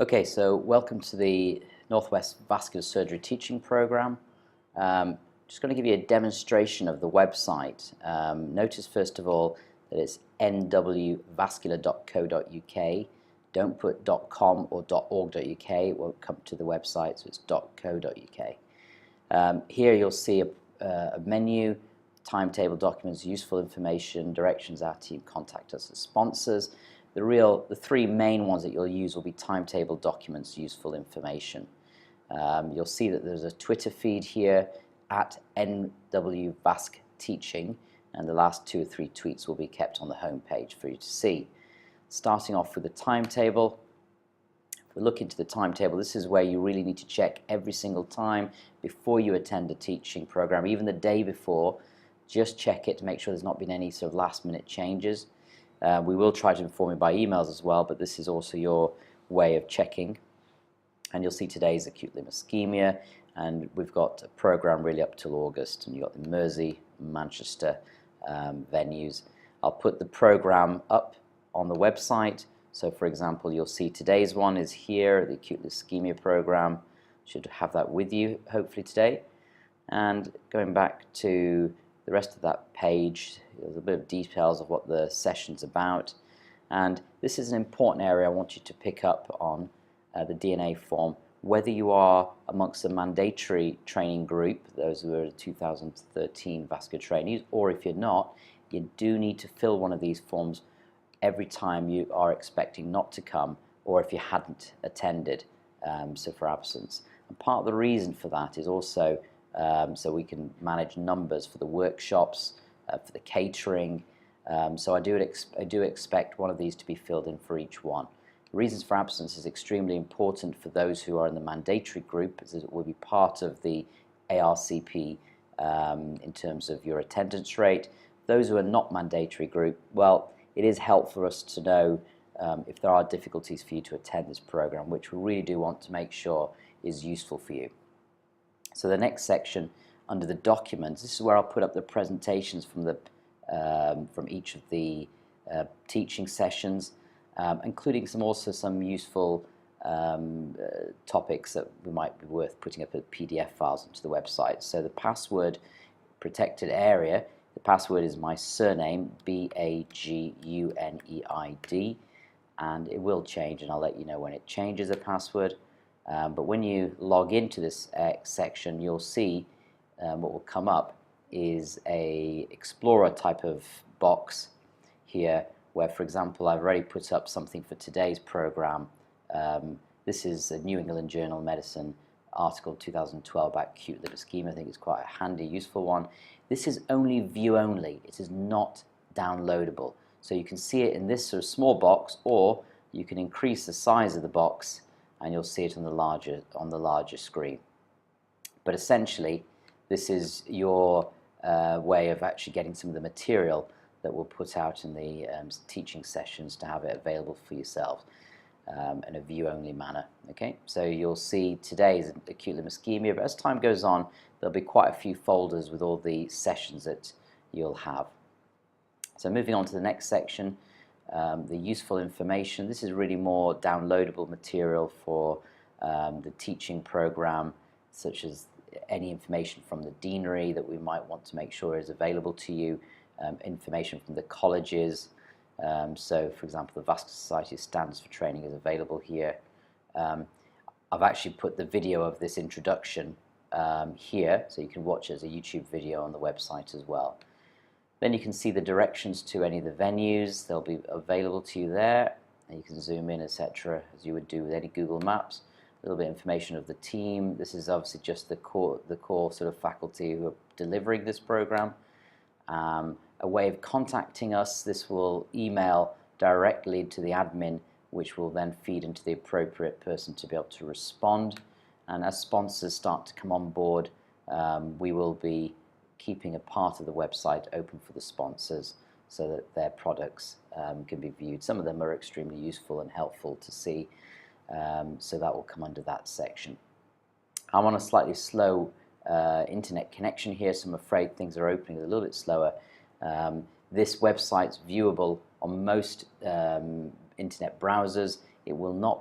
Okay, so welcome to the Northwest Vascular Surgery Teaching Program. Just going to give you a demonstration of the website. Notice first of all that it's nwvascular.co.uk. Don't put .com or .org.uk, it won't come to the website, so it's .co.uk. Here you'll see a menu, timetable documents, useful information, directions our team, contact us as sponsors. The three main ones that you'll use will be timetable documents, useful information. You'll see that there's a Twitter feed here at nwvascteaching, and the last 2 or 3 tweets will be kept on the home page for you to see. Starting off with the timetable. If we look into the timetable, this is where you really need to check every single time before you attend a teaching program, even the day before. Just check it to make sure there's not been any sort of last-minute changes. We will try to inform you by emails as well, but this is also your way of checking. And you'll see today's acute limb ischemia, and we've got a program really up till August, and you've got the Mersey, Manchester venues. I'll put the program up on the website. So for example, you'll see today's one is here, the acute ischemia program. Should have that with you hopefully today. And going back to the rest of that page, there's a bit of details of what the session's about. And this is an important area I want you to pick up on, the DNA form. Whether you are amongst the mandatory training group, those who are the 2013 vascular trainees, or if you're not, you do need to fill one of these forms every time you are expecting not to come, or if you hadn't attended, so for absence. And part of the reason for that is also so we can manage numbers for the workshops, for the catering. So I do expect one of these to be filled in for each one. Reasons for absence is extremely important for those who are in the mandatory group, as it will be part of the ARCP in terms of your attendance rate. Those who are not mandatory group, well, it is helpful for us to know if there are difficulties for you to attend this program, which we really do want to make sure is useful for you. So the next section under the documents, this is where I'll put up the presentations from each of the teaching sessions, including some useful topics that might be worth putting up as PDF files onto the website. So the password protected area, the password is my surname, Baguneid, and it will change, and I'll let you know when it changes the password. But when you log into this section, you'll see what will come up is a Explorer type of box here, where, for example, I've already put up something for today's program. This is a New England Journal of Medicine article 2012 about acute limb ischemia. I think it's quite a handy, useful one. This is only view only. It is not downloadable. So you can see it in this sort of small box, or you can increase the size of the box and you'll see it on the larger screen. But essentially, this is your way of actually getting some of the material that we'll put out in the teaching sessions to have it available for yourselves in a view-only manner. Okay, so you'll see today's acute limb ischemia, but as time goes on, there'll be quite a few folders with all the sessions that you'll have. So moving on to the next section, the useful information. This is really more downloadable material for the teaching program, such as any information from the deanery that we might want to make sure is available to you, information from the colleges. So, for example, the Vascular Society Standards for Training is available here. I've actually put the video of this introduction here, so you can watch it as a YouTube video on the website as well. Then you can see the directions to any of the venues. They'll be available to you there, and you can zoom in, etc., as you would do with any Google Maps. A little bit of information of the team. This is obviously just the core sort of faculty who are delivering this program. A way of contacting us, this will email directly to the admin, which will then feed into the appropriate person to be able to respond. And as sponsors start to come on board, we will be keeping a part of the website open for the sponsors so that their products can be viewed. Some of them are extremely useful and helpful to see, so that will come under that section. I'm on a slightly slow internet connection here, so I'm afraid things are opening a little bit slower. This website's viewable on most internet browsers. It will not